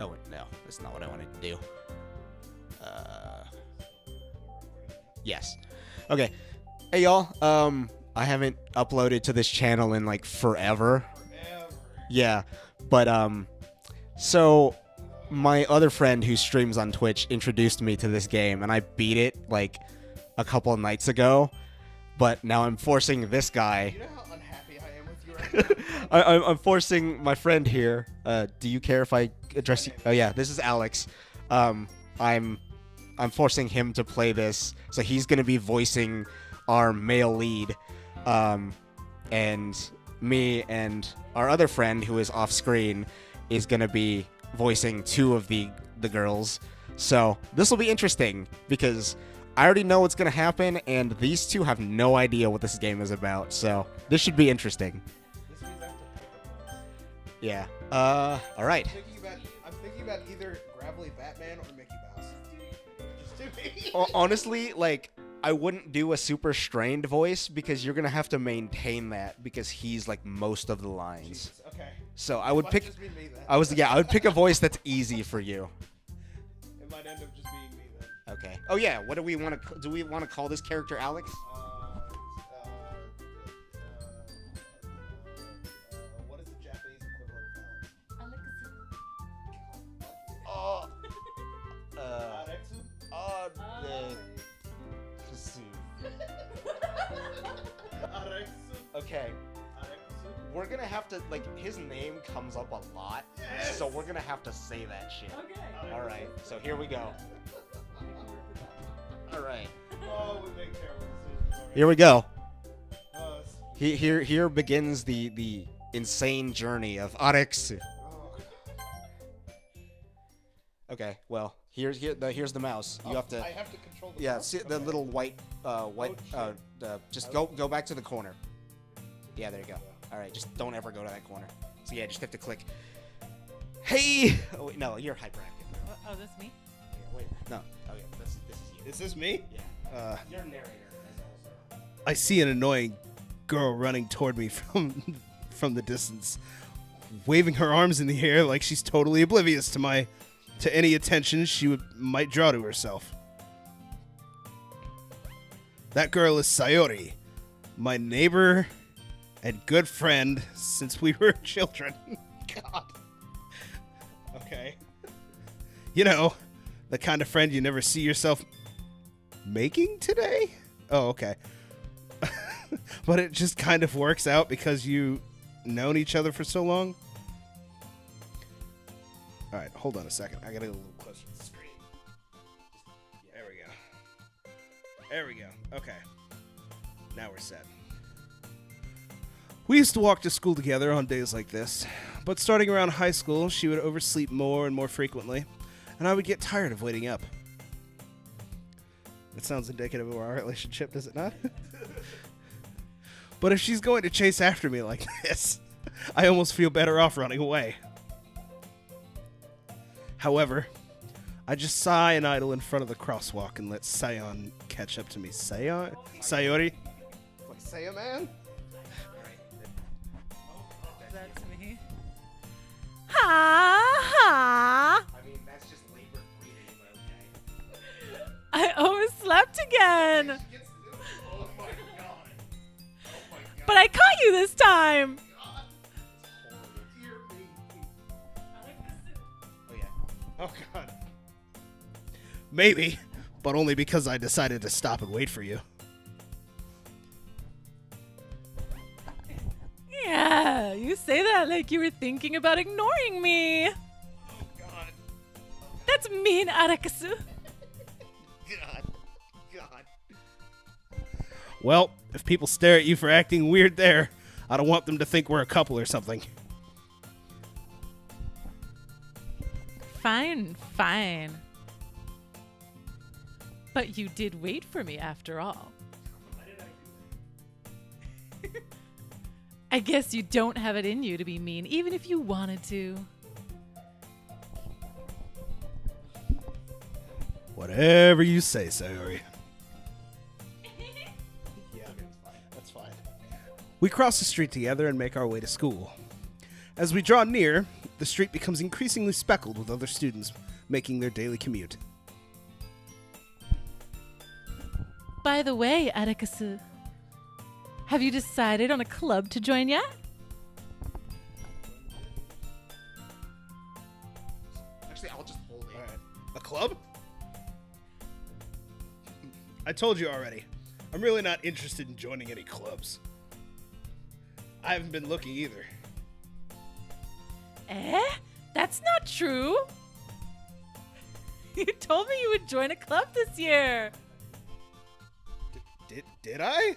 Oh, wait, no. That's not what I wanted to do. Yes. Okay. Hey, y'all. I haven't uploaded to this channel in, like, forever. Yeah. But, so my other friend who streams on Twitch introduced me to this game, and I beat it, like, a couple of nights ago. But now I'm forcing this guy. You know how unhappy I am with you right now? I'm forcing my friend here. Do you care if I address you? Oh yeah, this is Alex. I'm forcing him to play this, so he's gonna be voicing our male lead, and me and our other friend who is off screen is gonna be voicing two of the girls. So this will be interesting because I already know what's going to happen, and these two have no idea what this game is about, so this should be interesting. Yeah. All right. I'm thinking about either Gravelly Batman or Mickey Mouse. Just do me. Honestly, like, I wouldn't do a super strained voice because you're going to have to maintain that because he's, like, most of the lines. Jesus, okay. So I would pick... Just be me, then. I would pick a voice that's easy for you. It might end up just being me then. Okay. Oh yeah. What do we want to? Do we want to call this character Alex? What is the Japanese equivalent of Alex? Okay. We're gonna have to, like, his name comes up a lot, yes! so we're gonna have to say that shit. Okay. All right. So here we go. All right. Oh, we make terrible decisions. Here we go. Us. Here begins the insane journey of Alex. Oh. Okay. Well, here's the mouse. You have to. I have to control the Yeah. mouse? See the Okay. little white just go back to the corner. Yeah. There you go. All right. Just don't ever go to that corner. So yeah, just have to click. Hey. Oh wait, no, you're hyperactive. Oh, that's me? Yeah, wait. No. Oh yeah. This is you. Is this me? Yeah. You're narrator as also. I see an annoying girl running toward me from the distance, waving her arms in the air like she's totally oblivious to any attention she might draw to herself. That girl is Sayori, my neighbor and good friend since we were children. God. Okay. You know, the kind of friend you never see yourself making today? Oh, okay. But it just kind of works out because you known each other for so long. All right, hold on a second. I gotta get a little closer to the screen. There we go. There we go. Okay. Now we're set. We used to walk to school together on days like this, but starting around high school, she would oversleep more and more frequently, and I would get tired of waiting up. That sounds indicative of our relationship, does it not? But if she's going to chase after me like this, I almost feel better off running away. However, I just sigh and idle in front of the crosswalk and let Sayon catch up to me. Sayon? Sayori? Like, Saya, man? That's me. Ha ha! I mean, that's just labored breathing, but okay. I overslept again. Oh my god. Oh my god. But I caught you this time. Oh yeah. Oh, God. Maybe, but only because I decided to stop and wait for you. Yeah, you say that like you were thinking about ignoring me. Oh, God. That's mean, Arakasu. God. God. Well, if people stare at you for acting weird there, I don't want them to think we're a couple or something. Fine, fine. But you did wait for me after all. I guess you don't have it in you to be mean, even if you wanted to. Whatever you say, Sayori. Yeah, that's fine. We cross the street together and make our way to school. As we draw near, the street becomes increasingly speckled with other students making their daily commute. By the way, Atticus, have you decided on a club to join yet? Actually, I'll just hold it. All right. A club? I told you already. I'm really not interested in joining any clubs. I haven't been looking either. Eh? That's not true. You told me you would join a club this year. Did I?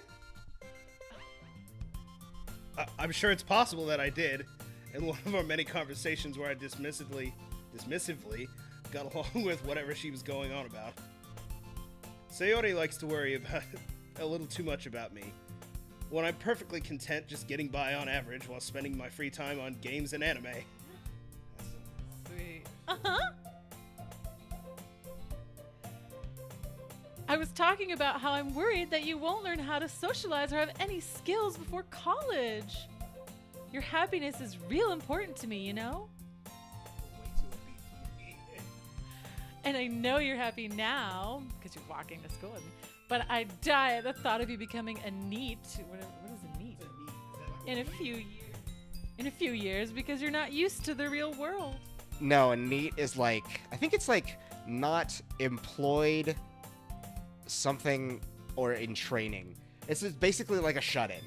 I'm sure it's possible that I did. In one of our many conversations where I dismissively got along with whatever she was going on about. Sayori likes to worry about a little too much about me, when I'm perfectly content just getting by on average while spending my free time on games and anime. Sweet. Uh-huh. I was talking about how I'm worried that you won't learn how to socialize or have any skills before college. Your happiness is real important to me, you know? And I know you're happy now, because you're walking to school with me, but I die at the thought of you becoming a NEET. What is a NEET? In a few years, because you're not used to the real world. No, a NEET is like, I think it's like not employed something or in training. It's just basically like a shut-in.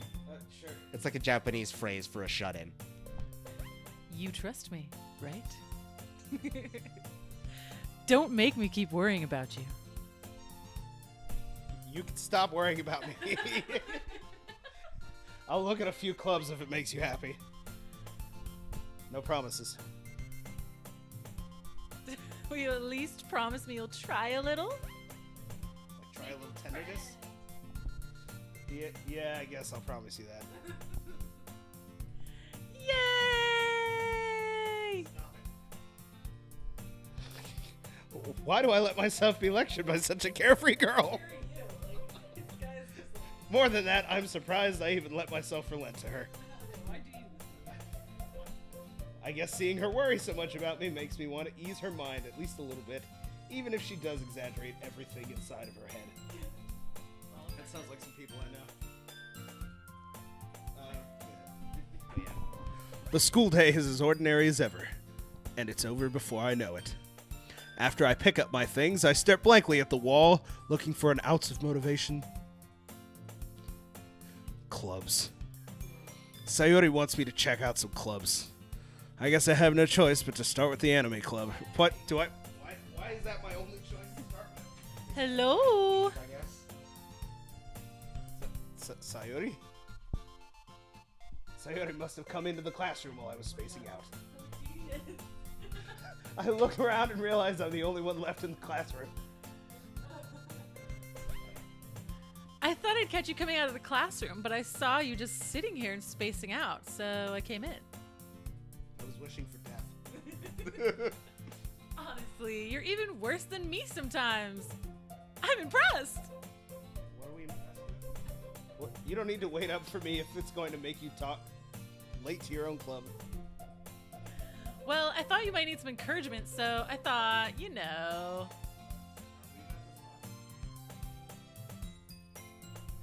Sure. It's like a Japanese phrase for a shut-in. You trust me, right? Don't make me keep worrying about you. You can stop worrying about me. I'll look at a few clubs if it makes you happy. No promises. Will you at least promise me you'll try a little? Like try a little tenderness? Yeah, I guess I'll promise you that. Yay! Why do I let myself be lectured by such a carefree girl? More than that, I'm surprised I even let myself relent to her. I guess seeing her worry so much about me makes me want to ease her mind at least a little bit, even if she does exaggerate everything inside of her head. That sounds like some people I know. Yeah. The school day is as ordinary as ever, and it's over before I know it. After I pick up my things, I stare blankly at the wall, looking for an ounce of motivation. Clubs. Sayori wants me to check out some clubs. I guess I have no choice but to start with the anime club. What do I... Why is that my only choice to start with? Hello? I guess. Sayori? Sayori must have come into the classroom while I was spacing out. I look around and realize I'm the only one left in the classroom. I thought I'd catch you coming out of the classroom, but I saw you just sitting here and spacing out, so I came in. I was wishing for death. Honestly, you're even worse than me sometimes. I'm impressed. What are we impressed with? What, you don't need to wait up for me if it's going to make you talk late to your own club. Well, I thought you might need some encouragement, so I thought, you know.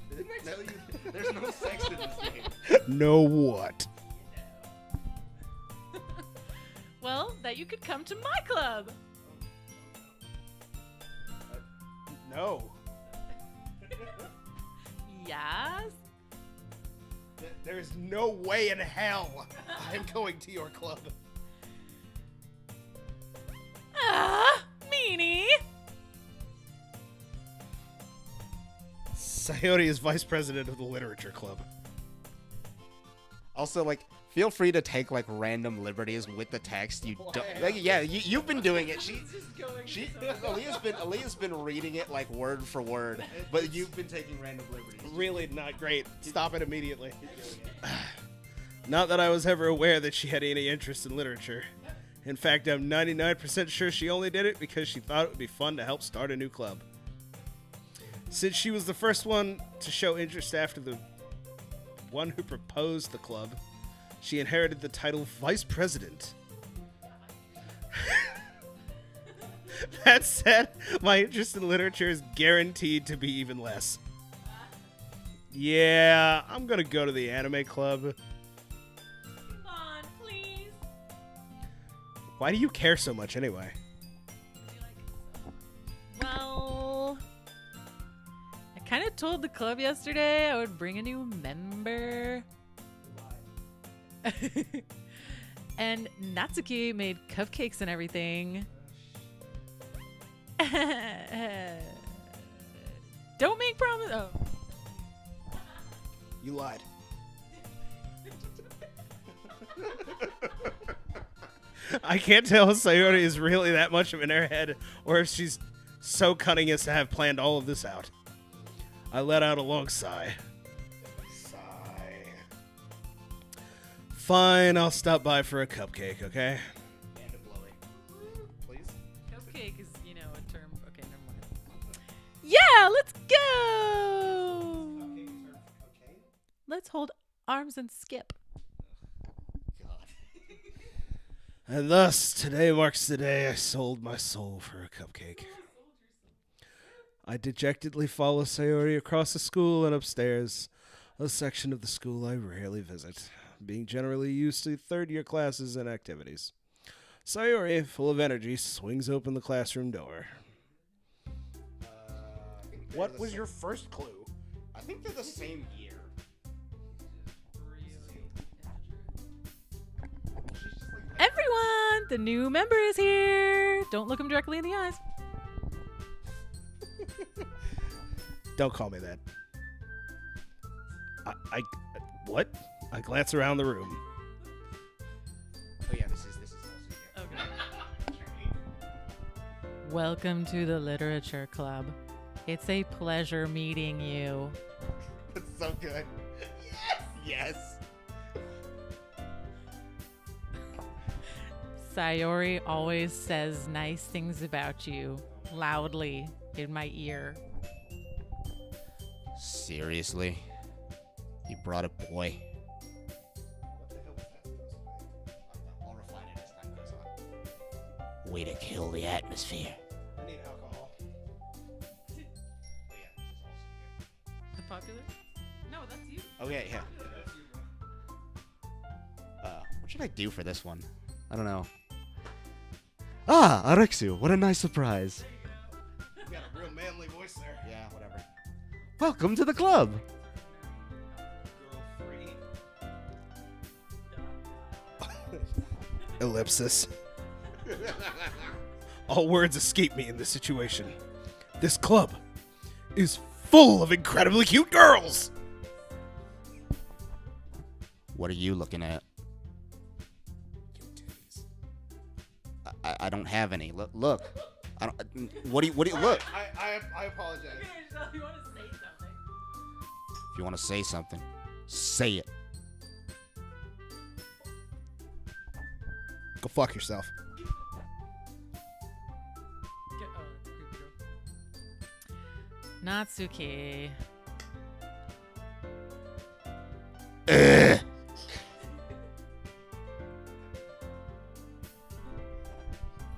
Didn't I tell you there's no sex in this game? Know what? Well, that you could come to my club. No. Yes? There's no way in hell I'm going to your club. Ah, meanie. Sayori is vice president of the literature club. Also, like, feel free to take like random liberties with the text. You don't. Like, yeah, you've been doing it. Aaliyah's been reading it like word for word, but you've been taking random liberties. Really not great. Stop it immediately. Not that I was ever aware that she had any interest in literature. In fact, I'm 99% sure she only did it because she thought it would be fun to help start a new club. Since she was the first one to show interest after the one who proposed the club, she inherited the title Vice President. That said, my interest in literature is guaranteed to be even less. Yeah, I'm gonna go to the anime club. Come on, please. Why do you care so much anyway? Well, I kind of told the club yesterday I would bring a new member. And Natsuki made cupcakes and everything. Don't make promises. Oh. You lied. I can't tell if Sayori is really that much of an airhead or if she's so cunning as to have planned all of this out. I let out a long sigh. Fine, I'll stop by for a cupcake, okay? And a blowy. Please? Cupcake is, a term. Okay, never mind. Yeah, let's go. Let's hold arms and skip. God. And thus, today marks the day I sold my soul for a cupcake. I dejectedly follow Sayori across the school and upstairs, a section of the school I rarely visit, being generally used to third-year classes and activities. Sayori, full of energy, swings open the classroom door. What was your first clue? I think they're the same year. Everyone, the new member is here. Don't look him directly in the eyes. Don't call me that. What? I glance around the room. Oh yeah, this is also here. Okay. Welcome to the Literature Club. It's a pleasure meeting you. That's so good. Yes. Sayori always says nice things about you, loudly, in my ear. Seriously? You brought a boy? I'll refine it as time goes on. Way to kill the atmosphere. I need alcohol. Oh yeah, this is also here. The popular? No, that's you. Okay, yeah. What should I do for this one? I don't know. Ah, Arexu, what a nice surprise. You got a real manly voice there. Yeah, whatever. Welcome to the club. Girl free. Ellipsis. All words escape me in this situation. This club is full of incredibly cute girls. What are you looking at? I don't have any. Look. I don't. What do you look? I apologize. You want to say something? If you want to say something, say it. Go fuck yourself. Natsuki.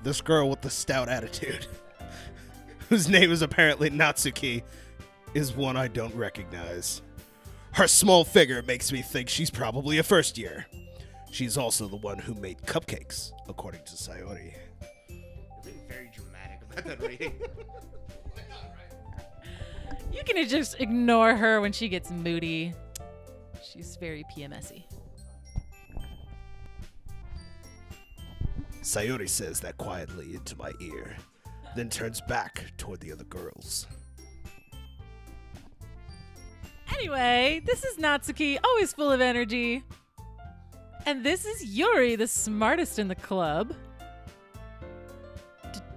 This girl with the stout attitude, whose name is apparently Natsuki, is one I don't recognize. Her small figure makes me think she's probably a first year. She's also the one who made cupcakes, according to Sayori. You're being very dramatic about that reading. You can just ignore her when she gets moody. She's very PMSy. Sayori says that quietly into my ear, then turns back toward the other girls. Anyway, this is Natsuki, always full of energy. And this is Yuri, the smartest in the club.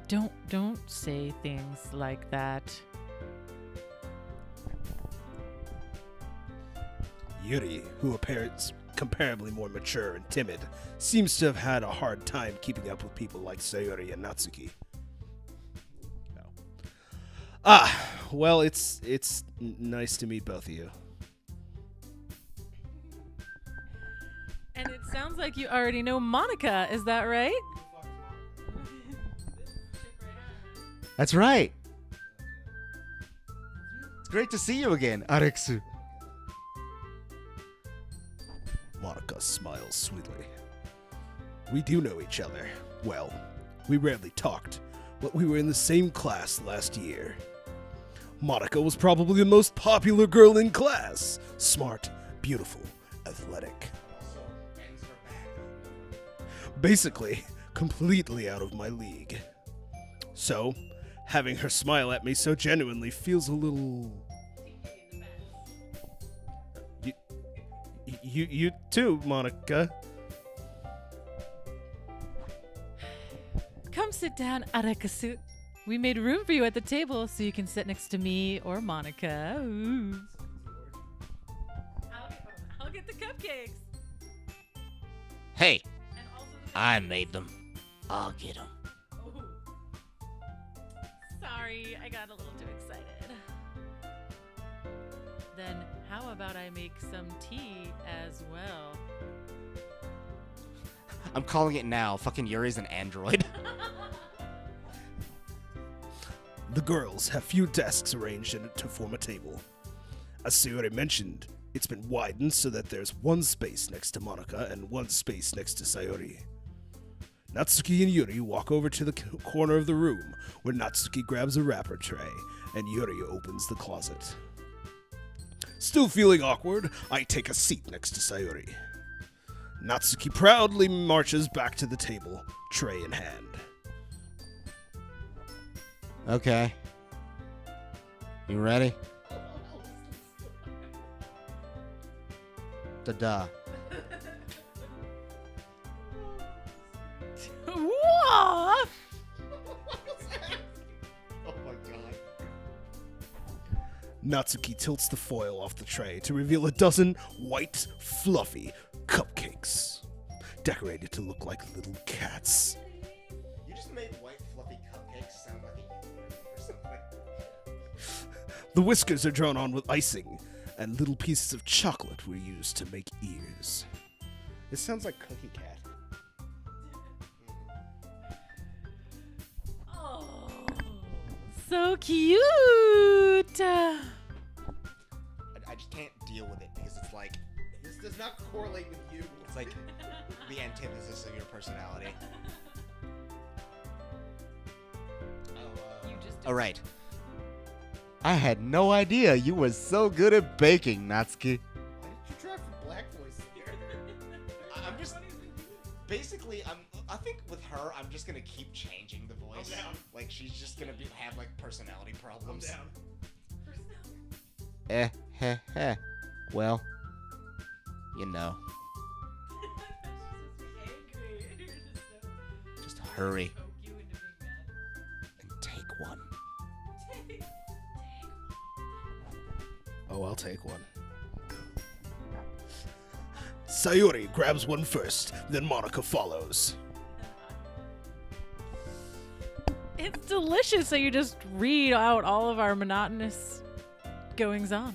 Don't say things like that. Yuri, who appears comparably more mature and timid, seems to have had a hard time keeping up with people like Sayori and Natsuki. Well, it's nice to meet both of you. And it sounds like you already know Monica, is that right? That's right. It's great to see you again, Arexu. Monica smiles sweetly. We do know each other. Well, we rarely talked, but we were in the same class last year. Monica was probably the most popular girl in class. Smart, beautiful, athletic. Basically, completely out of my league. So, having her smile at me so genuinely feels a little... You too, Monica. Come sit down, Arakasu. We made room for you at the table so you can sit next to me or Monica. Ooh. I'll get the cupcakes. Hey, And also the I made them. I'll get them. Oh. Sorry, I got a little too excited. Then how about I make some tea as well? I'm calling it now. Fucking Yuri's an android. The girls have few desks arranged in it to form a table. As Sayori mentioned, it's been widened so that there's one space next to Monica and one space next to Sayori. Natsuki and Yuri walk over to the corner of the room, where Natsuki grabs a wrapper tray and Yuri opens the closet. Still feeling awkward, I take a seat next to Sayori. Natsuki proudly marches back to the table, tray in hand. Okay. You ready? Da-da. What? Oh my god. Natsuki tilts the foil off the tray to reveal a dozen white, fluffy cupcakes, decorated to look like little cats. You just made white fluffy cupcakes sound like a unicorn or something. The whiskers are drawn on with icing, and little pieces of chocolate were used to make ears. It sounds like Cookie Cat. Oh, so cute. I just can't deal with it because it's like This does not correlate with you. it's like the antithesis of your personality. You just All right. I had no idea you were so good at baking, Natsuki. Why did you try for black voice here? I'm just basically I think with her I'm just gonna keep changing the voice. I'm down. Like she's just gonna have like personality problems. down. Heh. Well, you know. Just hurry and take one. Oh, I'll take one. Sayori grabs one first, then Monica follows. It's delicious. So you just read out all of our monotonous goings on.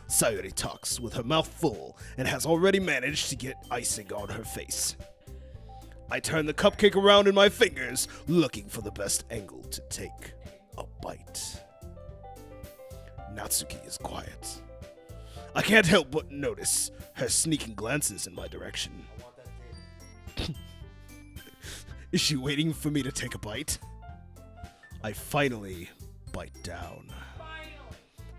Sayori talks with her mouth full and has already managed to get icing on her face. I turn the cupcake around in my fingers, looking for the best angle to take a bite. Natsuki is quiet. I can't help but notice her sneaking glances in my direction. Is she waiting for me to take a bite? I finally bite down.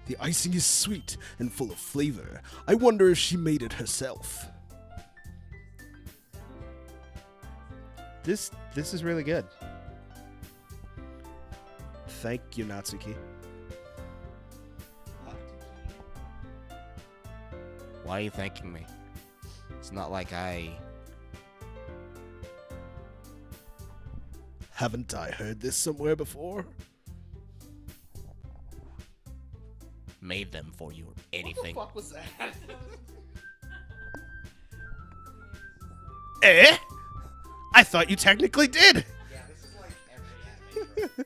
The icing is sweet and full of flavor. I wonder if she made it herself. This is really good. Thank you, Natsuki. Why are you thanking me? It's not like I Haven't I heard this somewhere before? made them for you or anything. What the fuck was that? Eh? I thought you technically did. Yeah, this is like every anime.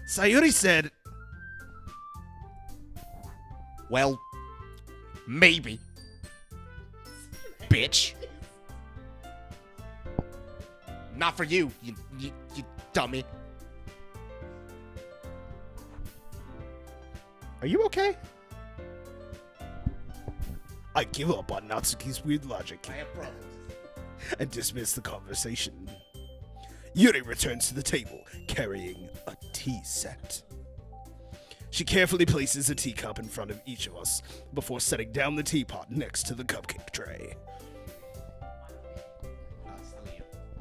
Sayuri said, Well, maybe. Bitch. Not for you, you dummy. Are you okay? I give up on Natsuki's weird logic I have problems. and dismiss the conversation. Yuri returns to the table, carrying a tea set. She carefully places a teacup in front of each of us before setting down the teapot next to the cupcake tray.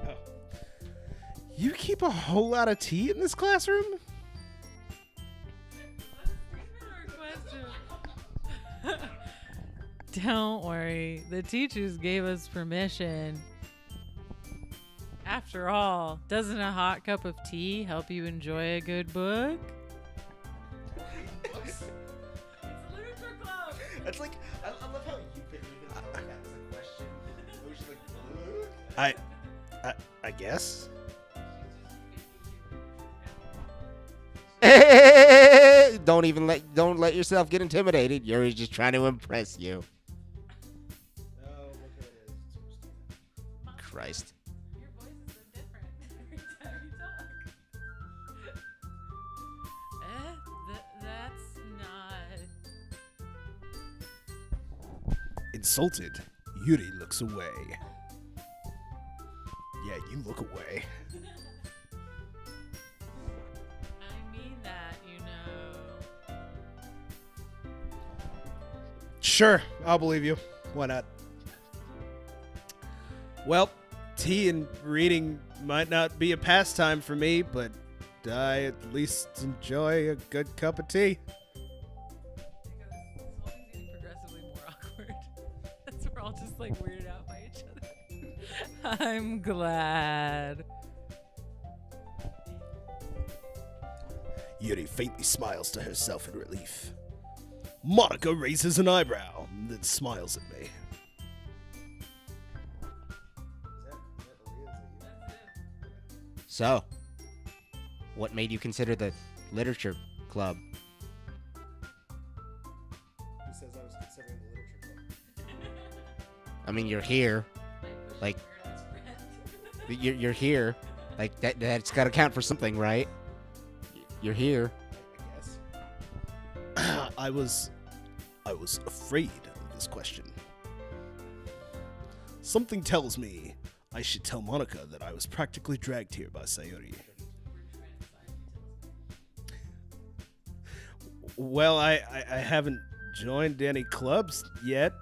Oh. You keep a whole lot of tea in this classroom? Don't worry. The teachers gave us permission. After all, doesn't a hot cup of tea help you enjoy a good book? It's a literature club. It's like, I love how you couldn't even tell me that was a question. It was just like, I guess. Don't let yourself get intimidated. Yuri's just trying to impress you. Christ. Your voice is so different every time you talk. That's not. Insulted, Yuri looks away. Yeah, you look away. I mean that, you know. Sure, I'll believe you. Why not? Well, tea and reading might not be a pastime for me, but I at least enjoy a good cup of tea. Because this whole thing's getting progressively more awkward. As we're all just like weirded out by each other. I'm glad. Yuri faintly smiles to herself in relief. Monica raises an eyebrow, then smiles at me. So, what made you consider the literature club? Who says I was considering the literature club? I mean, you're here. Like, you're here. Like, that's got to count for something, right? You're here. I guess. I was afraid of this question. Something tells me I should tell Monica that I was practically dragged here by Sayori. Well, I haven't joined any clubs yet,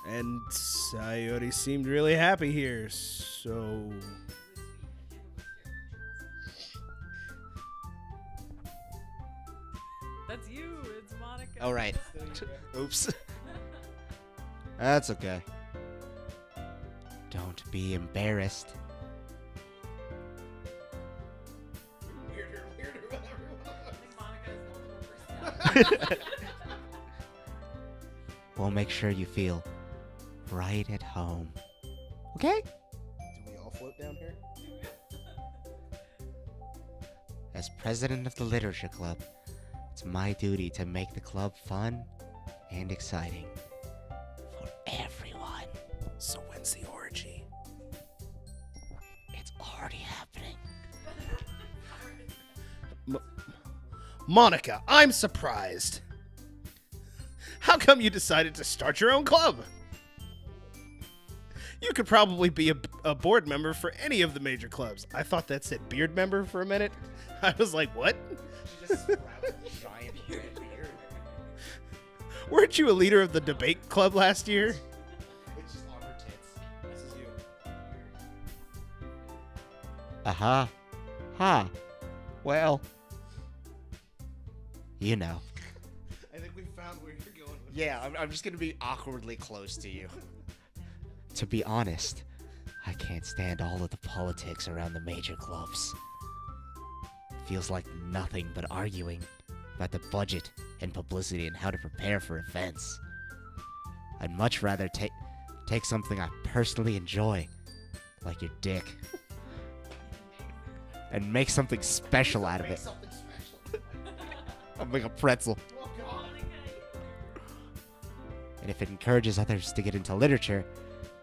and Sayori seemed really happy here, so... That's you. It's Monica. Oh, right. Oops. That's okay. Don't be embarrassed. We'll make sure you feel right at home. Okay? Do we all float down here? As president of the Literature Club, it's my duty to make the club fun and exciting for everyone. So when's the orgy? It's already happening. Monica, I'm surprised. How come you decided to start your own club? You could probably be a board member for any of the major clubs. I thought that said beard member for a minute. I was like, what? Giant beard. Weren't you a leader of the debate club last year? It's just on her tits. This is you. Aha. Ha. Well. You know. I think we found where you're going with Yeah, I'm just gonna be awkwardly close to you. To be honest, I can't stand all of the politics around the major clubs. Feels like nothing but arguing about the budget and publicity and how to prepare for events. I'd much rather take something I personally enjoy, like your dick, and make something special out of it. I'll make a pretzel. And if it encourages others to get into literature,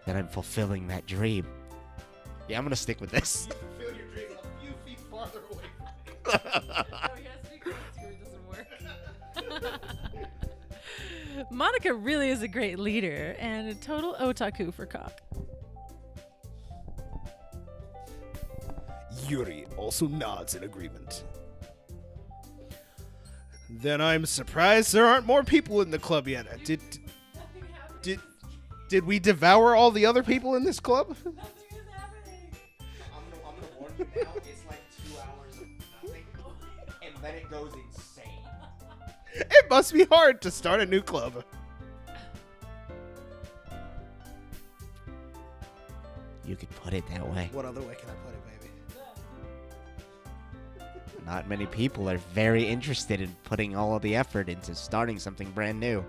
then I'm fulfilling that dream. Yeah, I'm gonna stick with this. Fulfill your dreams a few feet farther away. Oh, he has to be close to her, it doesn't work. Monica really is a great leader and a total otaku for cock. Yuri also nods in agreement. Then I'm surprised there aren't more people in the club yet. Did we devour all the other people in this club? Nothing is happening. I'm gonna warn you now. It's like 2 hours of nothing, and then it goes insane. It must be hard to start a new club. You could put it that way. What other way can I put it, baby? Not many people are very interested in putting all of the effort into starting something brand new.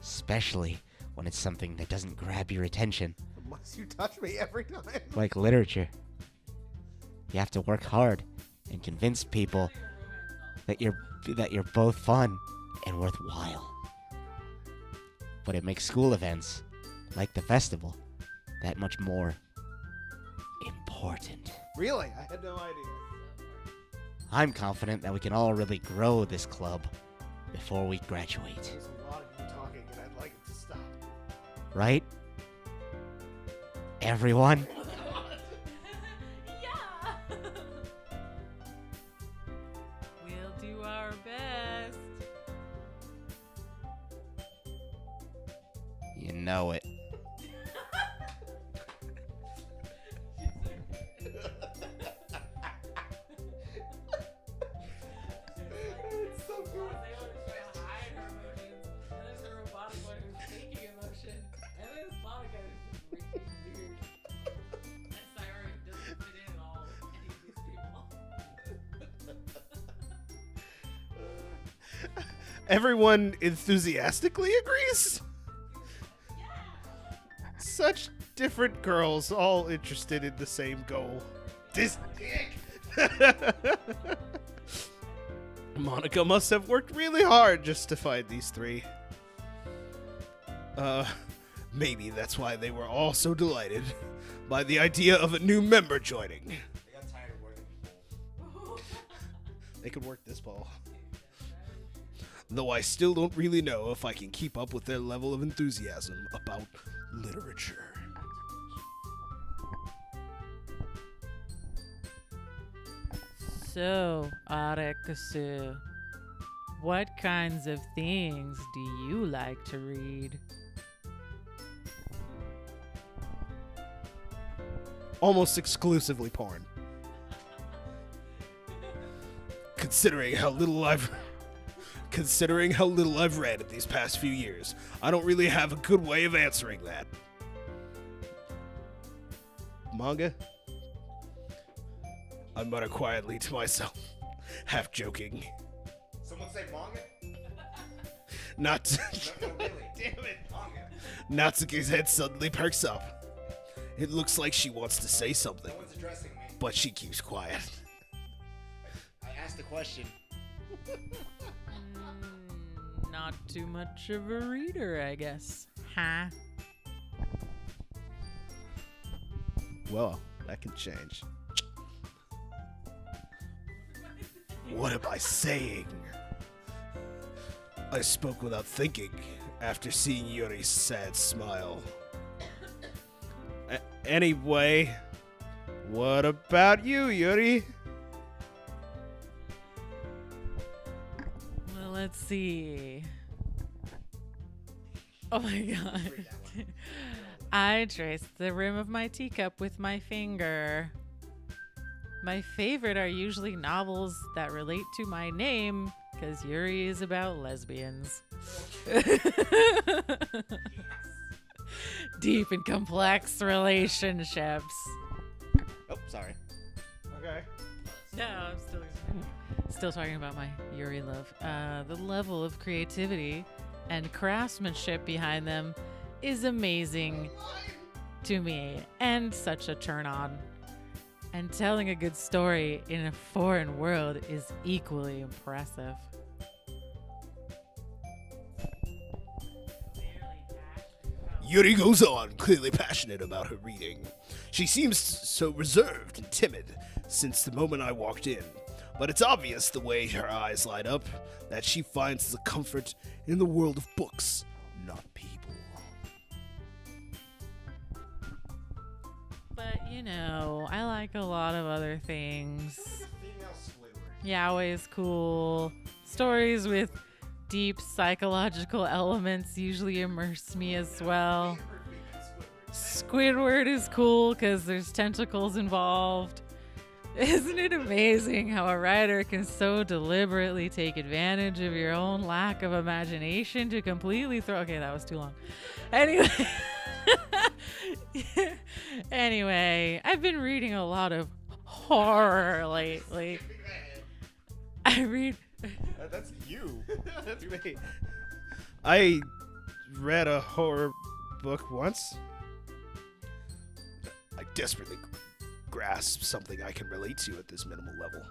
Especially when it's something that doesn't grab your attention. Unless you touch me every time. Like literature. You have to work hard and convince people that you're both fun and worthwhile. But it makes school events, like the festival, that much more important. Really? I had no idea. I'm confident that we can all really grow this club before we graduate. There's a lot of you talking, and I'd like it to stop. Right? Everyone? Yeah. We'll do our best. You know it. Everyone enthusiastically agrees? Such different girls, all interested in the same goal. This dick! Monica must have worked really hard just to find these three. Maybe that's why they were all so delighted by the idea of a new member joining. They got tired of working. They could work this ball. Though I still don't really know if I can keep up with their level of enthusiasm about literature. So, Arekusu, what kinds of things do you like to read? Almost exclusively porn. Considering how little I've read in these past few years, I don't really have a good way of answering that. Manga? I mutter quietly to myself, half joking. Someone say manga? Not No, really. Damn it, manga. Natsuki's head suddenly perks up. It looks like she wants to say something, No one's addressing me. but she keeps quiet. I asked a question. Not too much of a reader, I guess. Huh? Well, that can change. What am I saying? I spoke without thinking after seeing Yuri's sad smile. Anyway, what about you, Yuri? Well, let's see. Oh my god. I traced the rim of my teacup with my finger. My favorite are usually novels that relate to my name, because Yuri is about lesbians. Deep and complex relationships. Oh, sorry. Okay. No, I'm still talking about my Yuri love. The level of creativity and craftsmanship behind them is amazing to me and such a turn on. And telling a good story in a foreign world is equally impressive. Yuri goes on, clearly passionate about her reading. She seems so reserved and timid since the moment I walked in, but it's obvious the way her eyes light up that she finds the comfort in the world of books, not people. But, I like a lot of other things. Yaoi is cool. Stories with deep psychological elements usually immerse me as well. Squidward is cool because there's tentacles involved. Isn't it amazing how a writer can so deliberately take advantage of your own lack of imagination to completely throw... Okay, that was too long. Anyway, I've been reading a lot of horror lately. I read... That's you. That's me. I read a horror book once. I desperately grasp something I can relate to at this minimal level.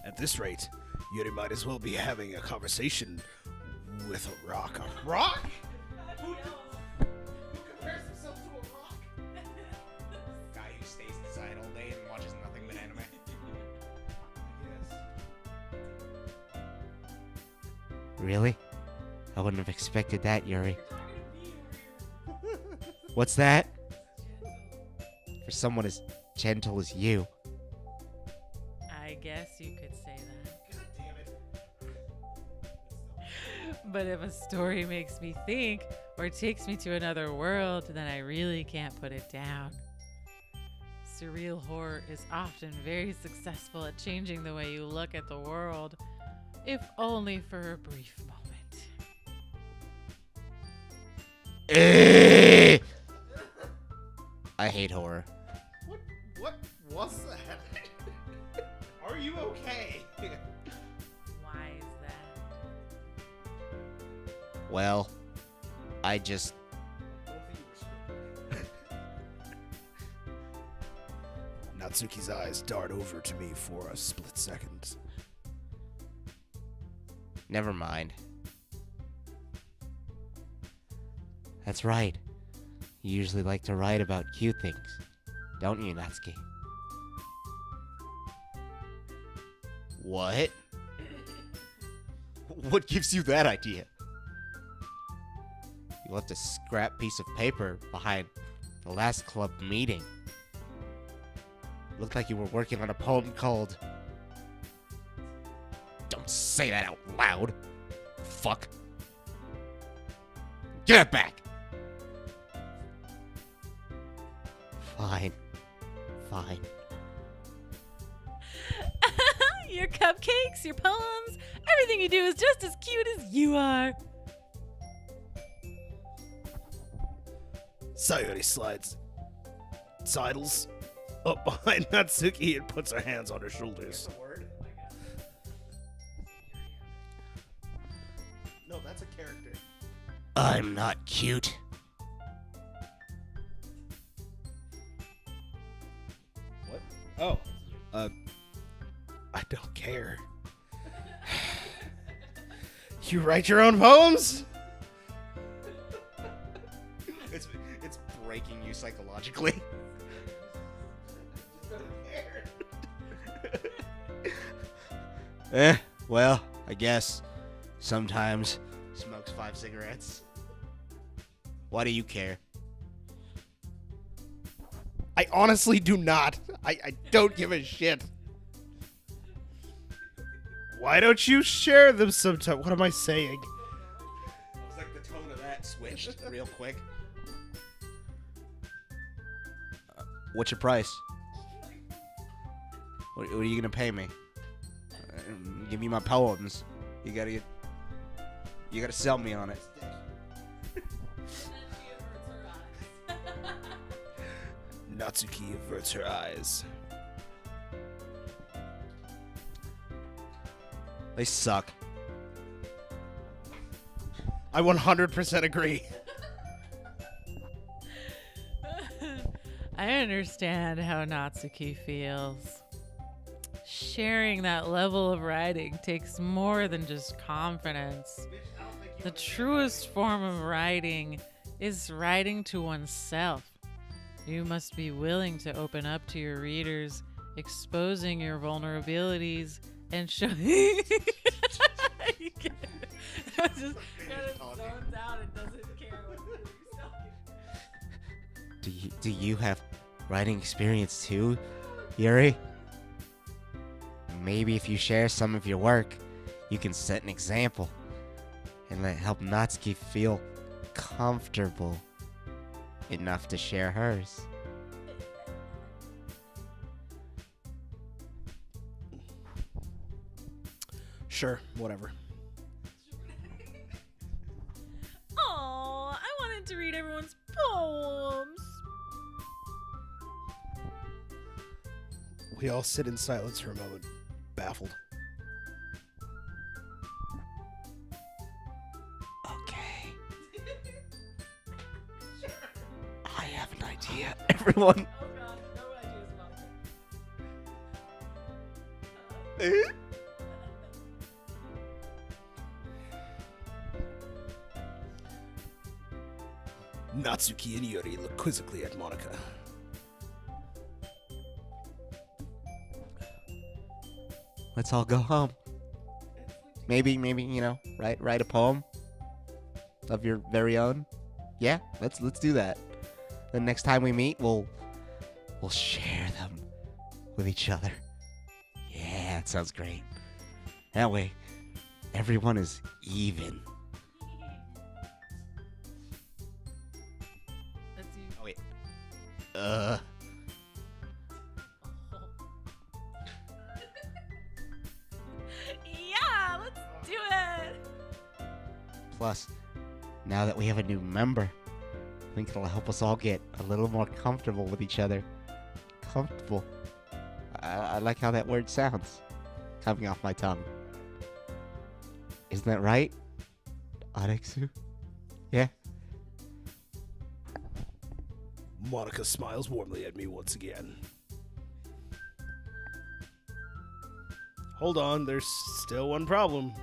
At this rate, Yuri might as well be having a conversation with a rock. A rock? Who compares himself to a rock? Guy who stays inside all day and watches nothing but anime. Yes. Really? I wouldn't have expected that, Yuri. What's that? For someone as gentle as you. I guess you could say that. God damn it. But if a story makes me think or takes me to another world, then I really can't put it down. Surreal horror is often very successful at changing the way you look at the world, if only for a brief moment. I hate horror. What was that? Are you okay? Why is that? Well, I just... Natsuki's eyes dart over to me for a split second. Never mind. That's right. You usually like to write about cute things, don't you, Natsuki? What? What gives you that idea? You left a scrap piece of paper behind the last club meeting. Looked like you were working on a poem called... Don't say that out loud. Fuck. Get it back! Fine. Fine. Your cupcakes, your poems, everything you do is just as cute as you are. Sayori sidles up behind Natsuki and puts her hands on her shoulders. No, that's a character. I'm not cute. What? Oh. I don't care. You write your own poems? It's breaking you psychologically. Well, I guess sometimes smokes 5 cigarettes. Why do you care? I honestly do not. I don't give a shit. Why don't you share them sometime? What am I saying? It was like the tone of that switched real quick. What's your price? What are you gonna pay me? Give me my poems. You gotta sell me on it. Natsuki averts her eyes. They suck. I 100% agree. I understand how Natsuki feels. Sharing that level of writing takes more than just confidence. The truest form of writing is writing to oneself. You must be willing to open up to your readers, exposing your vulnerabilities and showing. Just kind of zones out and doesn't care what he's talking. Do you have writing experience too, Yuri? Maybe if you share some of your work, you can set an example and help Natsuki feel comfortable enough to share hers. Sure, whatever. Oh, I wanted to read everyone's poems. We all sit in silence for a moment, baffled. Okay. I have an idea, everyone. Oh god, no ideas about it. Natsuki and Yuri look quizzically at Monica. Let's all go home. Maybe, write a poem of your very own. Yeah, let's do that. The next time we meet, we'll share them with each other. Yeah, that sounds great. That way, everyone is even. That's you. Oh wait. Yeah, let's do it. Plus, now that we have a new member, I think it'll help us all get a little more comfortable with each other. Comfortable. I like how that word sounds coming off my tongue. Isn't that right, Alexu? Yeah? Monica smiles warmly at me once again. Hold on, there's still one problem.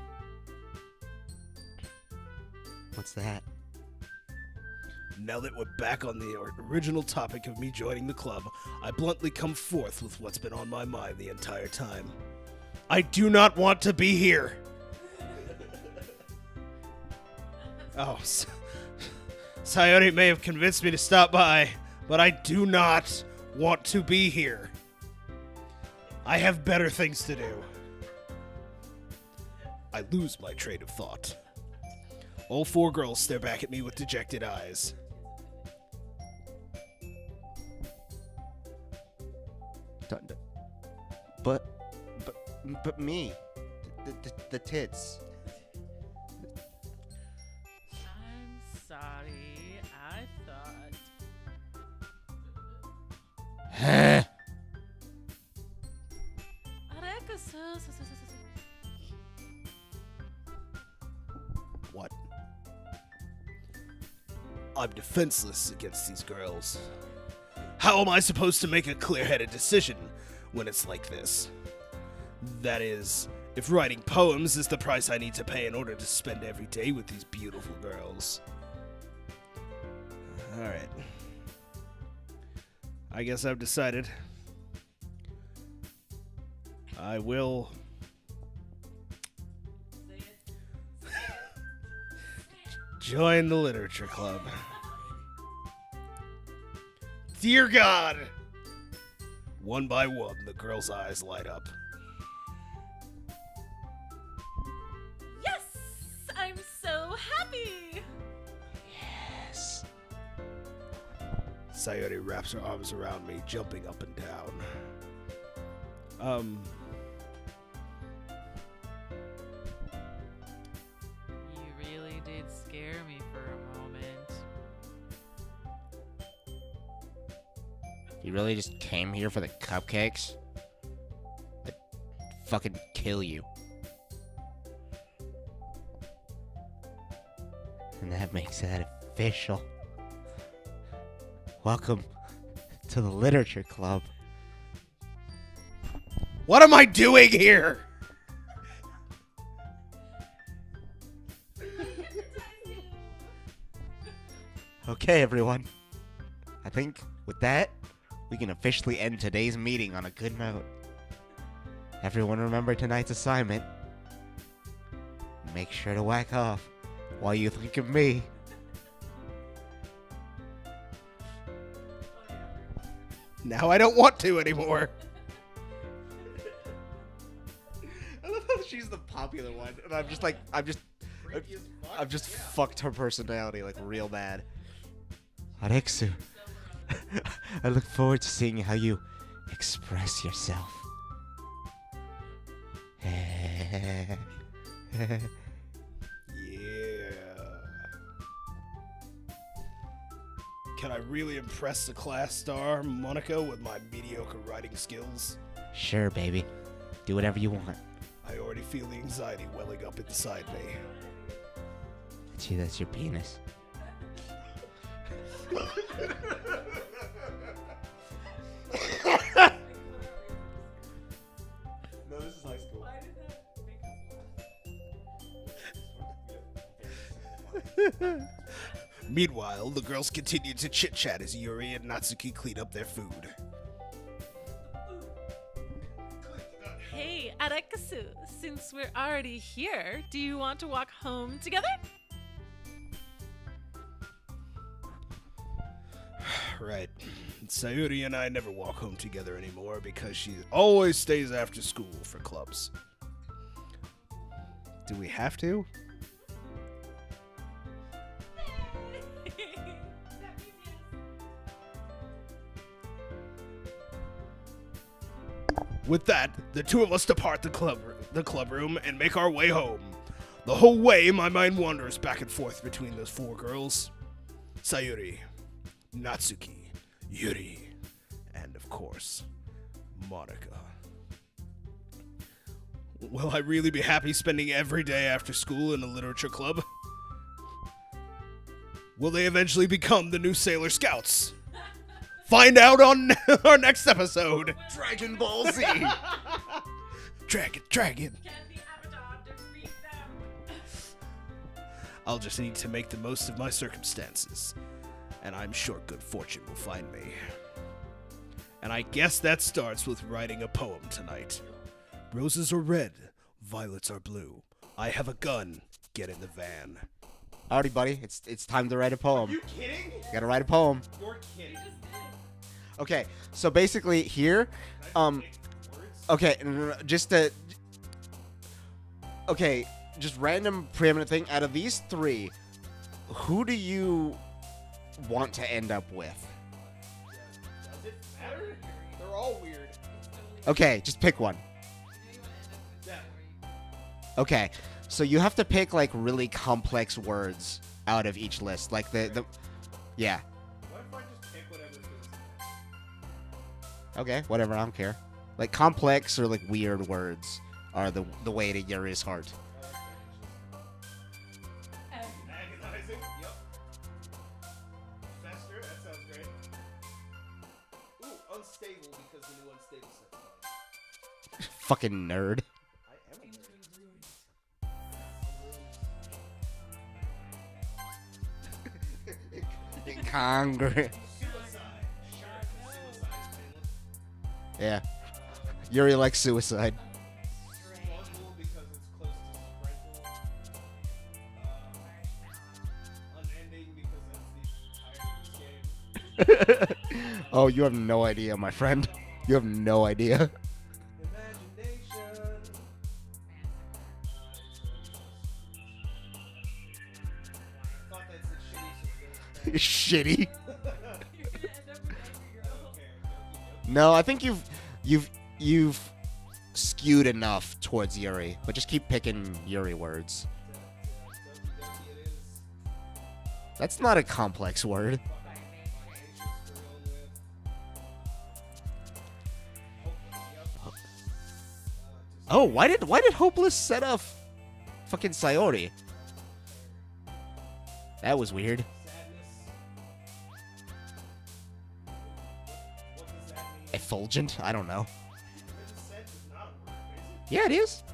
What's that? Now that we're back on the original topic of me joining the club, I bluntly come forth with what's been on my mind the entire time. I do not want to be here! Oh, Sayori may have convinced me to stop by, but I do not want to be here. I have better things to do. I lose my train of thought. All four girls stare back at me with dejected eyes. But me. The tits. I'm sorry. I thought. Huh? What? I'm defenseless against these girls. How am I supposed to make a clear-headed decision when it's like this? That is, if writing poems is the price I need to pay in order to spend every day with these beautiful girls. Alright. I guess I've decided. I will join the literature club. Dear God! One by one, the girl's eyes light up. Yes! I'm so happy! Yes. Sayori wraps her arms around me, jumping up and down. You really did scare me for a moment. You really just came here for the cupcakes? I'd fucking kill you. And that makes that official. Welcome to the literature club. What am I doing here? Okay, everyone. I think with that, we can officially end today's meeting on a good note. Everyone remember tonight's assignment. Make sure to whack off while you think of me. Now I don't want to anymore. I love how she's the popular one, and I'm just like, I've just fucked her personality like real bad. Arexu, I look forward to seeing how you express yourself. Yeah. Can I really impress the class star, Monica, with my mediocre writing skills? Sure, baby. Do whatever you want. I already feel the anxiety welling up inside me. Gee, that's your penis. No, this is high school. Meanwhile, the girls continued to chit-chat as Yuri and Natsuki clean up their food. Hey, Arakasu, since we're already here, do you want to walk home together? Right. Sayuri and I never walk home together anymore because she always stays after school for clubs. Do we have to? With that, the two of us depart the club room and make our way home. The whole way, my mind wanders back and forth between those four girls. Sayuri, Natsuki, Yuri, and of course, Monica. Will I really be happy spending every day after school in a literature club? Will they eventually become the new Sailor Scouts? Find out on our next episode. Dragon Ball Z. Dragon. Can the Avatar defeat them? I'll just need to make the most of my circumstances. And I'm sure good fortune will find me. And I guess that starts with writing a poem tonight. Roses are red, violets are blue. I have a gun, get in the van. Alrighty, buddy. It's time to write a poem. Are you kidding? You gotta write a poem. You're kidding. Okay, so basically here, okay, just random preeminent thing. Out of these three, who do you want to end up with? Does it matter? They're all weird. Okay, just pick one. Okay, so you have to pick like really complex words out of each list, like yeah. What if I just pick whatever feels Okay, whatever, I don't care. Like complex or like weird words are the way to Yuri's heart. Agonizing? Yep. Fester? That sounds great. Ooh, unstable because the new unstable set. Fucking nerd. I am a nerd. Incongruent. Suicide. Sure. Suicide is painless. Yeah. Yuri likes suicide. Plausible because it's close to sprinkle. Unending because that's the entirety of this game. Oh, you have no idea, my friend. You have no idea. Imagination. I thought that said shitty, so we're gonna Shitty. You're gonna end up with every girl. No, I think you've skewed enough towards Yuri, but just keep picking Yuri words. Doki Doki it is. That's not a complex word. Oh, why did Hopeless set off fucking Sayori? That was weird. Effulgent? I don't know. Yeah, it is.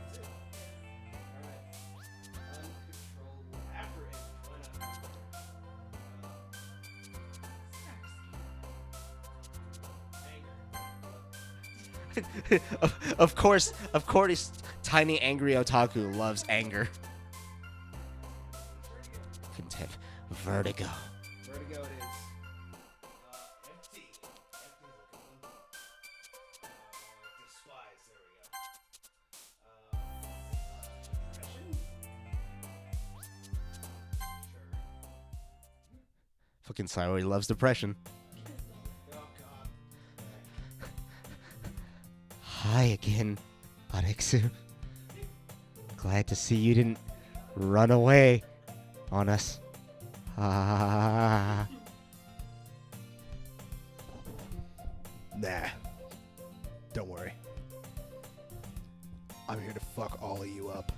Of course, tiny angry otaku loves anger. Content. Vertigo. Vertigo it is. Empty. Despise. There we go. Fucking Sayori loves depression. Oh God. Hi again, Alexu. Glad to see you didn't run away on us. Ah. Nah. Don't worry. I'm here to fuck all of you up.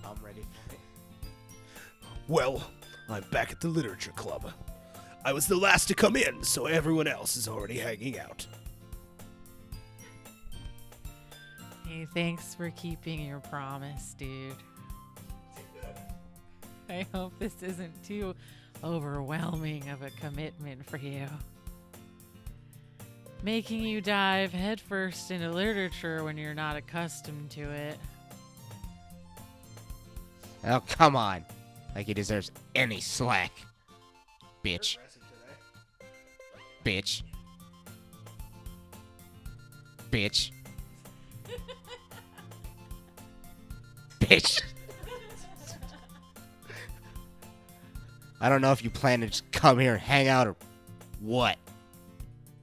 I'm ready for it. Well, I'm back at the literature club. I was the last to come in, so everyone else is already hanging out. Hey, thanks for keeping your promise, dude. I hope this isn't too overwhelming of a commitment for you. Making you dive headfirst into literature when you're not accustomed to it. Oh, come on. Like he deserves any slack. Bitch. Bitch. Bitch. Bitch. I don't know if you plan to just come here and hang out or what.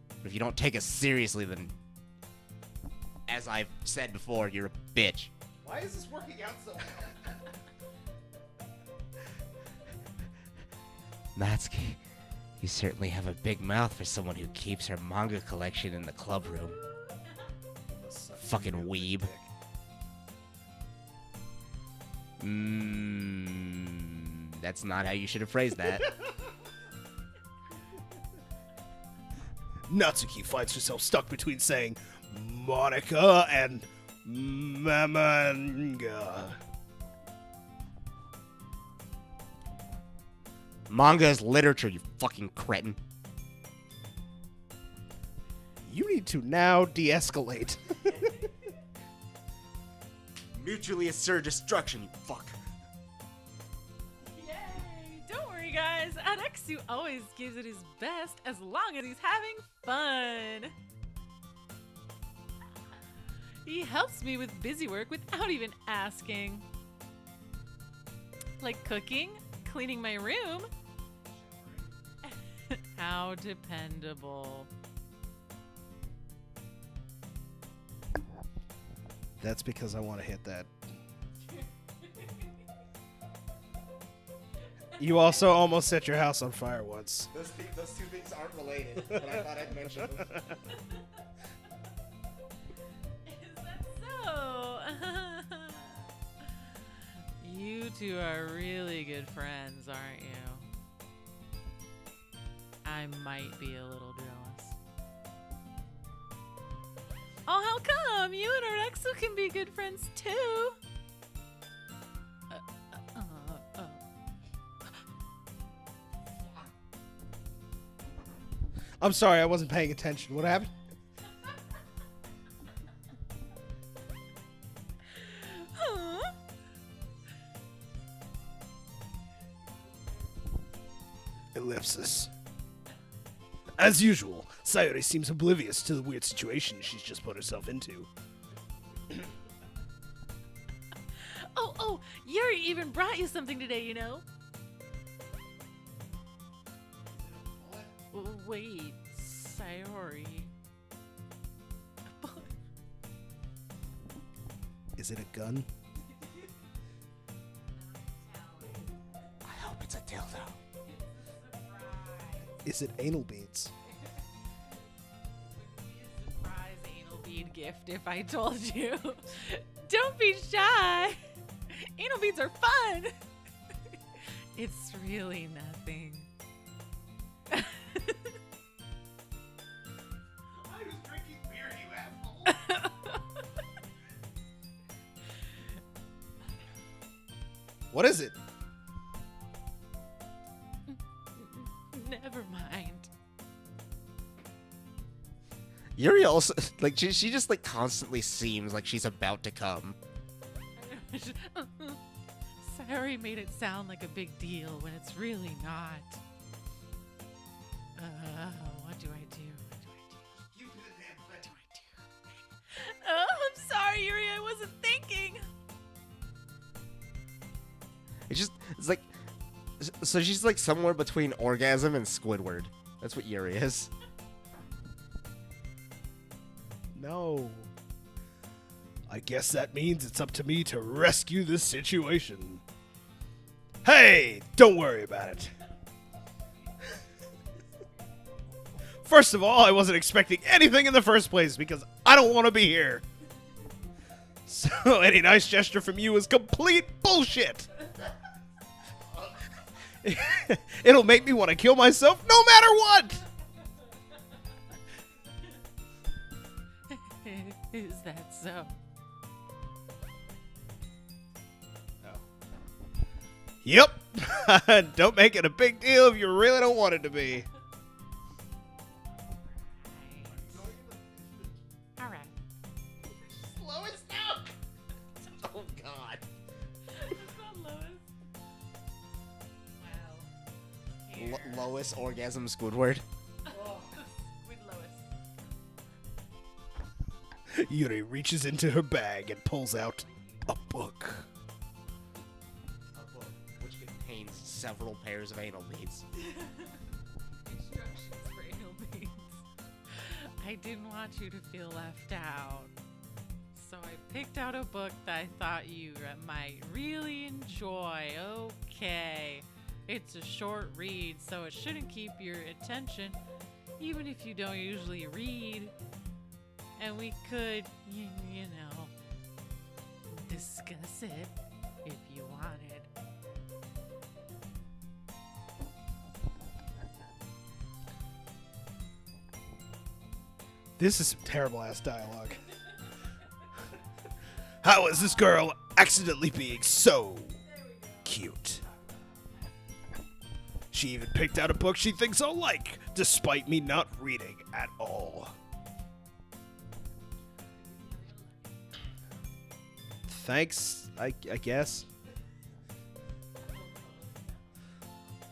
But if you don't take us seriously, then, as I've said before, you're a bitch. Why is this working out so well? Natsuki, you certainly have a big mouth for someone who keeps her manga collection in the club room. Fucking weeb. That's not how you should have phrased that. Natsuki finds herself stuck between saying Monica and Mamanga. Manga is literature, you fucking cretin. You need to now de-escalate. Mutually assert destruction, you fuck. Yay! Don't worry, guys. Alexu always gives it his best as long as he's having fun. He helps me with busy work without even asking. Like cooking, cleaning my room. How dependable. That's because I want to hit that. You also almost set your house on fire once. Those two things aren't related, but I thought I'd mention them. Is that so? You two are really good friends, aren't you? I might be a little jealous. Oh, how come? You and Orexu can be good friends too. I'm sorry, I wasn't paying attention. What happened? Huh? Ellipsis. As usual, Sayori seems oblivious to the weird situation she's just put herself into. Oh, Yuri even brought you something today, you know? Wait, Sayori. Is it a gun? I hope it's a dildo. Is it anal beads? Surprise anal bead gift if I told you. Don't be shy. Anal beads are fun. It's really nothing. I was drinking beer, you asshole. What is it? Never mind. Yuri also like she just like constantly seems like she's about to come. Sayori made it sound like a big deal when it's really not. What do I do? You do the damn What do I do? Oh, I'm sorry, Yuri. I wasn't thinking. It's like, so she's like somewhere between orgasm and Squidward. That's what Yuri is. No. I guess that means it's up to me to rescue this situation. Hey, don't worry about it. First of all, I wasn't expecting anything in the first place because I don't want to be here. So any nice gesture from you is complete bullshit. It'll make me want to kill myself no matter what. Is that so? Yep. Don't make it a big deal if you really don't want it to be. All right. Lois, no! Oh God. It's not Lois. Well, here. Lois orgasm Squidward. Squid Lois. Yuri reaches into her bag and pulls out a book. A book which contains several pairs of anal beads. Instructions for anal beads. I didn't want you to feel left out. So I picked out a book that I thought you might really enjoy. Okay. It's a short read, so it shouldn't keep your attention, even if you don't usually read. And we could, you know, discuss it if you wanted. This is some terrible ass dialogue. How is this girl accidentally being so cute? She even picked out a book she thinks I'll like, despite me not reading at all. Thanks, I guess.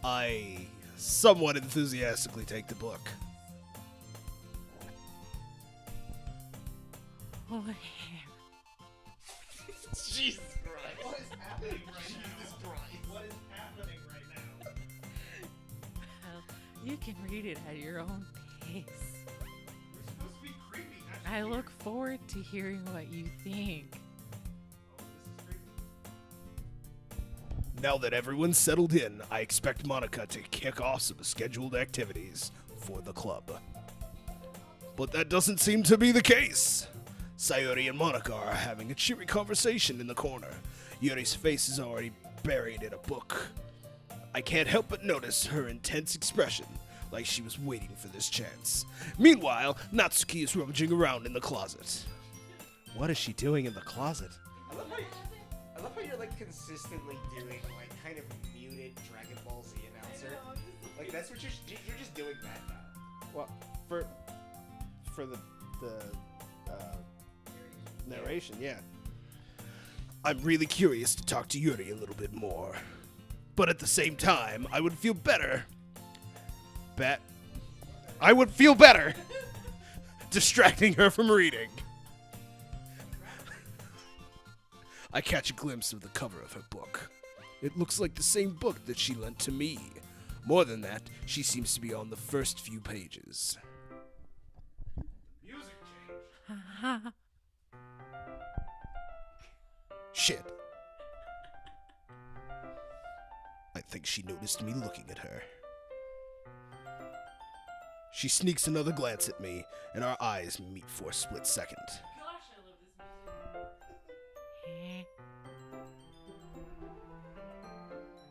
I somewhat enthusiastically take the book. Oh, Jesus Christ. What is happening right now? Jesus Christ. What is happening right now? well, you can read it at your own pace. We're supposed to be creepy. I look forward to hearing what you think. Oh, this is creepy. Now that everyone's settled in, I expect Monica to kick off some scheduled activities for the club. But that doesn't seem to be the case. Sayori and Monica are having a cheery conversation in the corner. Yuri's face is already buried in a book. I can't help but notice her intense expression, like she was waiting for this chance. Meanwhile, Natsuki is rummaging around in the closet. What is she doing in the closet? I love how you're like consistently doing like kind of muted Dragon Ball Z announcer. Like that's what you're just doing that now. Well, for the narration, yeah. I'm really curious to talk to Yuri a little bit more. But at the same time, I would feel better distracting her from reading. I catch a glimpse of the cover of her book. It looks like the same book that she lent to me. More than that, she seems to be on the first few pages. Music change. Shit. I think she noticed me looking at her. She sneaks another glance at me, and our eyes meet for a split second. Gosh, I love this music.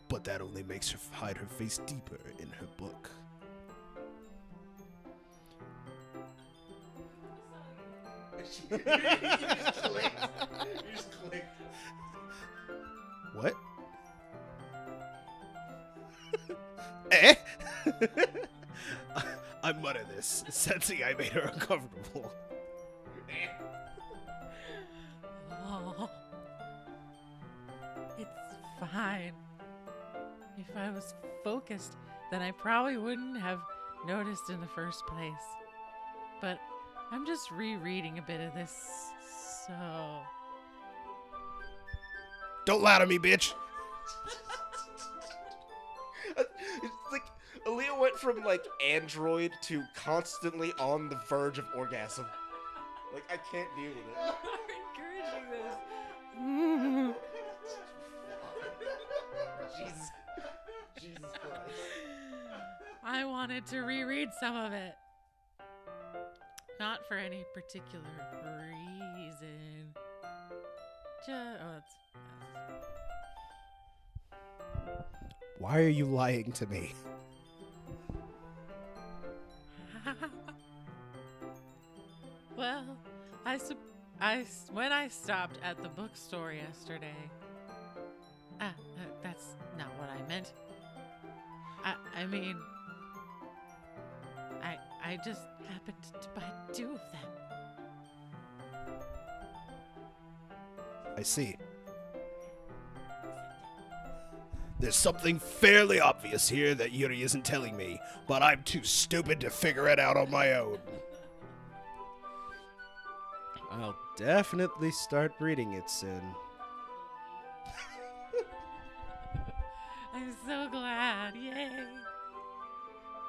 But that only makes her hide her face deeper in her book. You just clicked. What? Eh? I mutter this, sensing I made her uncomfortable. Oh, it's fine. If I was focused, then I probably wouldn't have noticed in the first place. But I'm just rereading a bit of this, so... Don't lie to me, bitch. It's like Aaliyah went from like android to constantly on the verge of orgasm. Like I can't deal with it. Encouraging this. Jesus Christ. I wanted to reread some of it. Not for any particular reason. Why are you lying to me? Well, when I stopped at the bookstore yesterday, that's not what I meant. I mean, I just happened to buy 2 of them. I see. There's something fairly obvious here that Yuri isn't telling me, but I'm too stupid to figure it out on my own. I'll definitely start reading it soon. I'm so glad. Yay.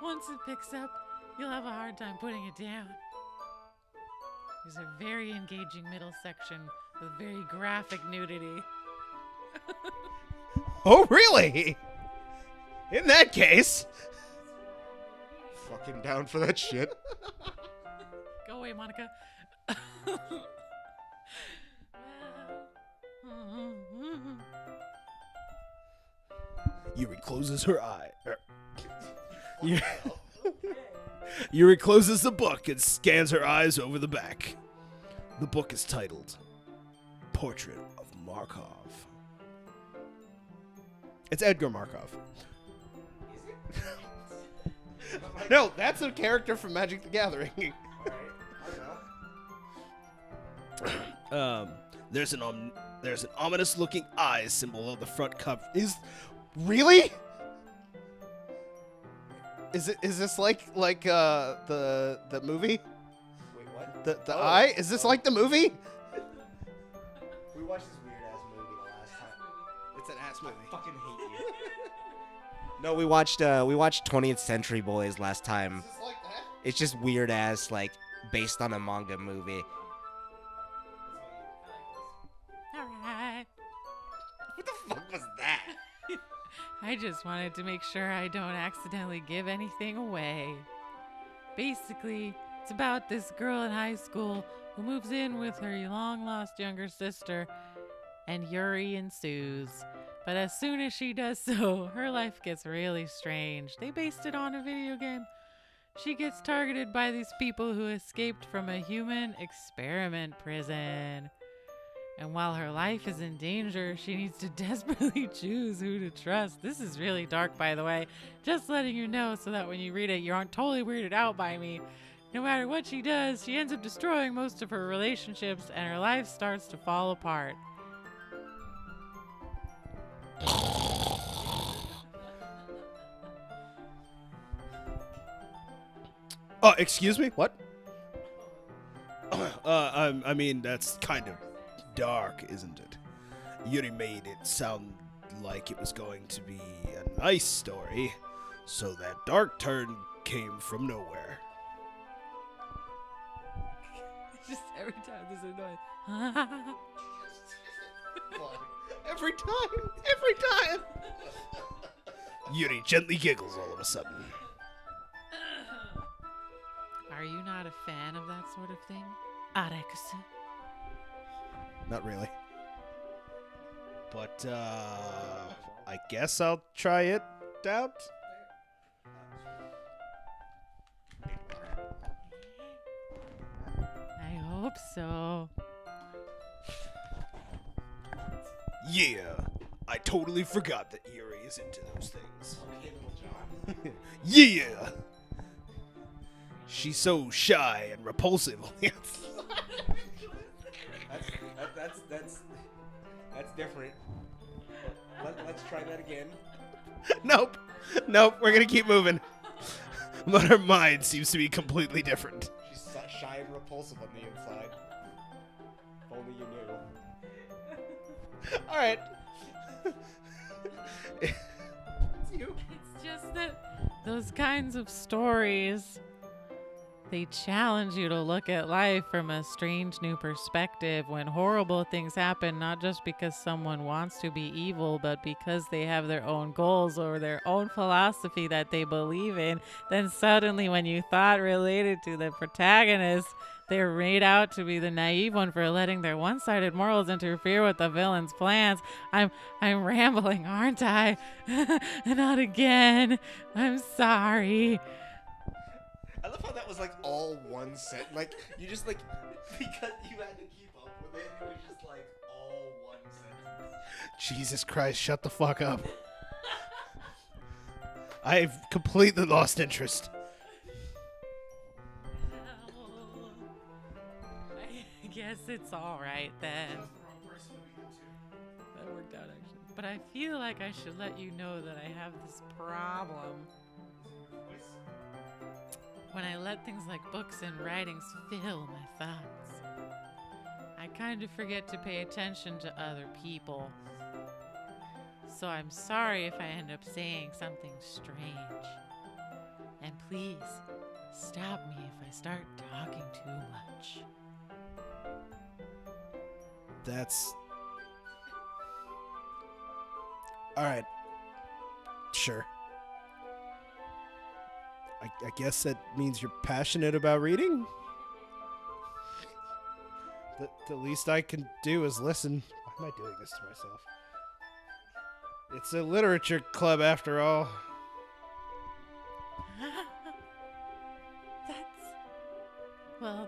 Once it picks up, you'll have a hard time putting it down. There's a very engaging middle section with very graphic nudity. Oh, really? In that case... Fucking down for that shit. Go away, Monica. Yuri closes her eye. Yuri closes the book and scans her eyes over the back. The book is titled Portrait of Markov. It's Edgar Markov. Is it? No, that's a character from Magic the Gathering. There's an ominous-looking eye symbol on the front cover. Really? Is this like the movie? Wait, what? The eye? Is this like the movie? We watched this weird ass movie the last time. It's an ass movie. I fucking hate you. No, we watched 20th Century Boys last time. Is this like that? It's just weird ass, like based on a manga movie. Alright. What the fuck was that? I just wanted to make sure I don't accidentally give anything away. Basically, it's about this girl in high school who moves in with her long-lost younger sister, and Yuri ensues. But as soon as she does so, her life gets really strange. They based it on a video game. She gets targeted by these people who escaped from a human experiment prison. And while her life is in danger, she needs to desperately choose who to trust. This is really dark, by the way. Just letting you know so that when you read it, you aren't totally weirded out by me. No matter what she does, she ends up destroying most of her relationships, and her life starts to fall apart. Excuse me? What? I mean, that's kind of dark, isn't it? Yuri made it sound like it was going to be a nice story, so that dark turn came from nowhere. Just every time there's a noise. Every time! Yuri gently giggles all of a sudden. Are you not a fan of that sort of thing? Arekusu? Not really. But, I guess I'll try it out. I hope so. Yeah, I totally forgot that Yuri is into those things. Yeah! She's so shy and repulsive. That's different. Let's try that again. Nope. We're gonna keep moving. But her mind seems to be completely different. She's shy and repulsive on the inside. If only you knew. All right. It's just that those kinds of stories, they challenge you to look at life from a strange new perspective when horrible things happen, not just because someone wants to be evil, but because they have their own goals or their own philosophy that they believe in. Then suddenly when you thought related to the protagonist, they're made out to be the naive one for letting their one-sided morals interfere with the villain's plans. I'm rambling, aren't I? Not again. I'm sorry. I love how that was like all one set. Like you just like because you had to keep up with it. It was just like all one sentence. Jesus Christ, shut the fuck up. I've completely lost interest. I guess it's all right then. That worked out actually. But I feel like I should let you know that I have this problem. When I let things like books and writings fill my thoughts, I kind of forget to pay attention to other people. So I'm sorry if I end up saying something strange. And please, stop me if I start talking too much. That's... Alright. Sure. I guess that means you're passionate about reading? The least I can do is listen. Why am I doing this to myself? It's a literature club after all.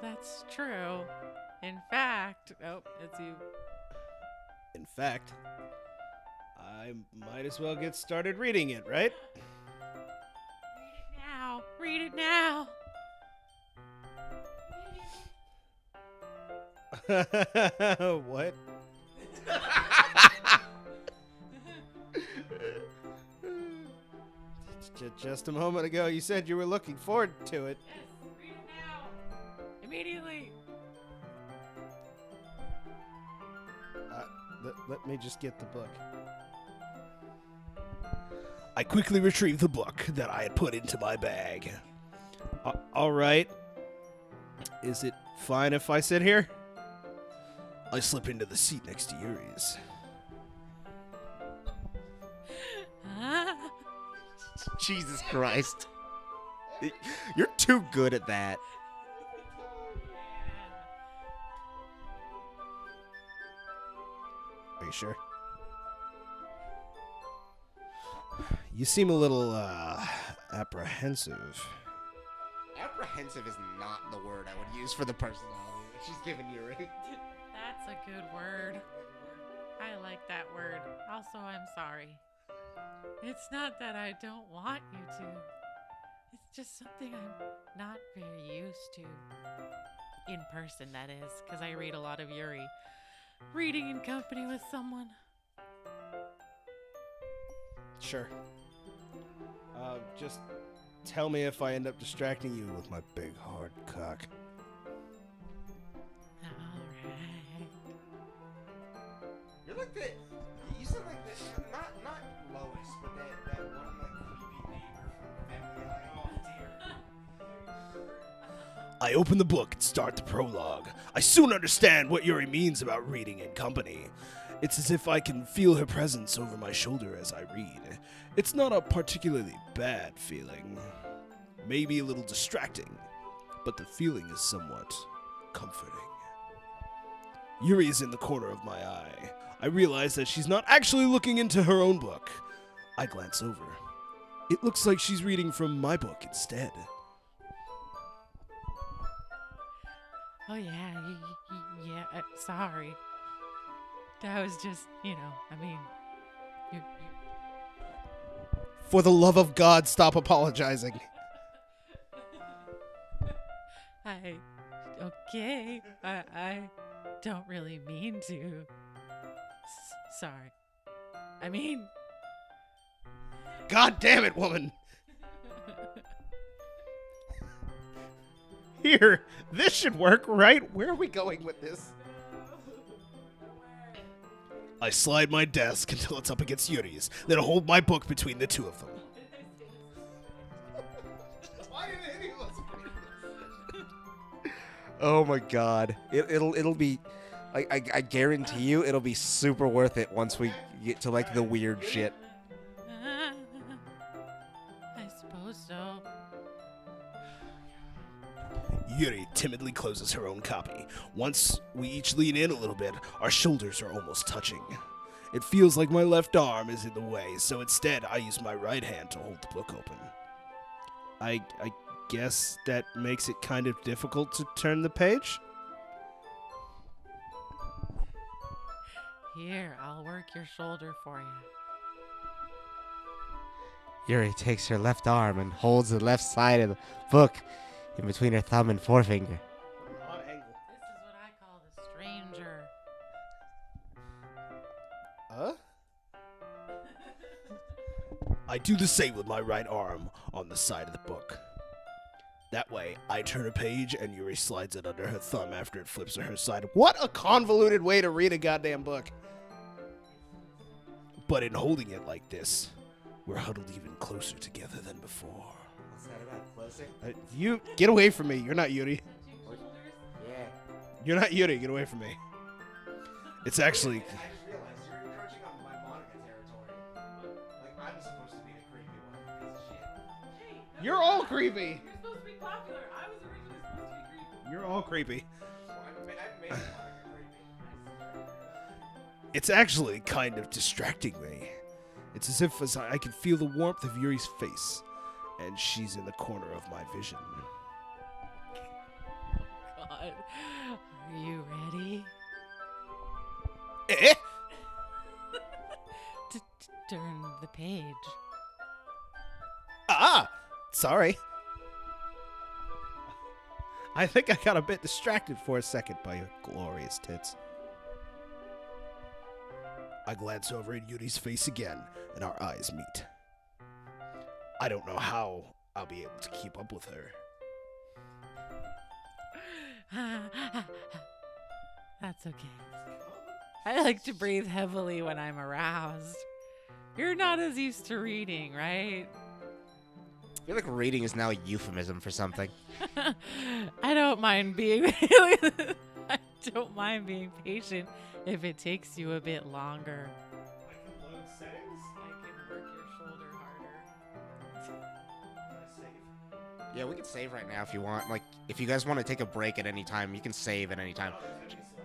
That's true. In fact, it's you. In fact, I might as well get started reading it, right? Read it now. What? Just a moment ago, you said you were looking forward to it. Yes, read it now. Immediately. Let me just get the book. I quickly retrieved the book that I had put into my bag. All right. Is it fine if I sit here? I slip into the seat next to Yuri's. Jesus Christ. You're too good at that. Are you sure? You seem a little, apprehensive. Apprehensive is not the word I would use for the personality that she's giving you, right? That's a good word. I like that word. Also, I'm sorry. It's not that I don't want you to. It's just something I'm not very used to. In person, that is, because I read a lot of Yuri. Reading in company with someone. Sure. Just tell me if I end up distracting you with my big hard cock. Alright. You're like that. You sound like that. Not Lois, but that one like creepy neighbor from Family Guy. Oh dear. I open the book and start the prologue. I soon understand what Yuri means about reading in company. It's as if I can feel her presence over my shoulder as I read. It's not a particularly bad feeling. Maybe a little distracting, but the feeling is somewhat comforting. Yuri is in the corner of my eye. I realize that she's not actually looking into her own book. I glance over. It looks like she's reading from my book instead. Oh, yeah. Sorry. That was just, you For the love of God, stop apologizing. Okay. I don't really mean to. Sorry. I mean. God damn it, woman! Here, this should work, right? Where are we going with this? I slide my desk until it's up against Yuri's, then hold my book between the two of them. Why did any of us agree to this? Oh my god. It'll be I guarantee you it'll be super worth it once we get to like the weird shit. I suppose so. Yuri timidly closes her own copy. Once we each lean in a little bit, our shoulders are almost touching. It feels like my left arm is in the way, so instead I use my right hand to hold the book open. I guess that makes it kind of difficult to turn the page? Here, I'll work your shoulder for you. Yuri takes her left arm and holds the left side of the book in between her thumb and forefinger. This is what I call the stranger. Huh? I do the same with my right arm on the side of the book. That way, I turn a page and Yuri slides it under her thumb after it flips to her side. What a convoluted way to read a goddamn book. But in holding it like this, we're huddled even closer together than before. What's that about? Closer? You get away from me. You're not Yuri. Yeah. You're not Yuri. Get away from me. It's actually... I just realized you're encroaching on my Monica territory. Like, I'm supposed to be the creepy one, piece of shit. Hey, You're all creepy. you're supposed to be popular. I was originally supposed to be creepy. You're all creepy. Well, I've made Monica creepy. It's actually kind of distracting me. It's as if I can feel the warmth of Yuri's face, and she's in the corner of my vision. God, are you ready? Eh? to turn the page. Ah! Sorry. I think I got a bit distracted for a second by your glorious tits. I glance over at Yuri's face again, and our eyes meet. I don't know how I'll be able to keep up with her. That's okay. I like to breathe heavily when I'm aroused. You're not as used to reading, right? I feel like reading is now a euphemism for something. I don't mind being I don't mind being patient if it takes you a bit longer. I can load settings. I can work your shoulder harder. Yeah, we can save right now if you want. Like, if you guys want to take a break at any time, you can save at any time.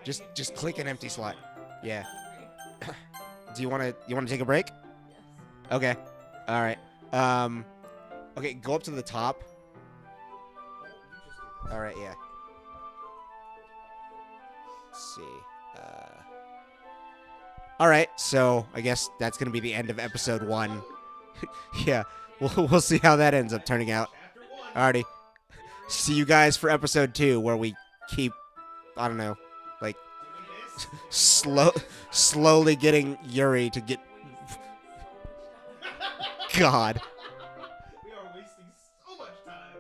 Just click an empty slot. Yeah. Do you want to take a break? Yes. Okay. All right. Okay, go up to the top. All right, yeah. Let's see. All right, so I guess that's gonna be the end of episode 1. Yeah, we'll see how that ends up turning out. Alrighty. See you guys for episode 2, where we keep, I don't know, like slowly getting Yuri to get. God. We are wasting so much time.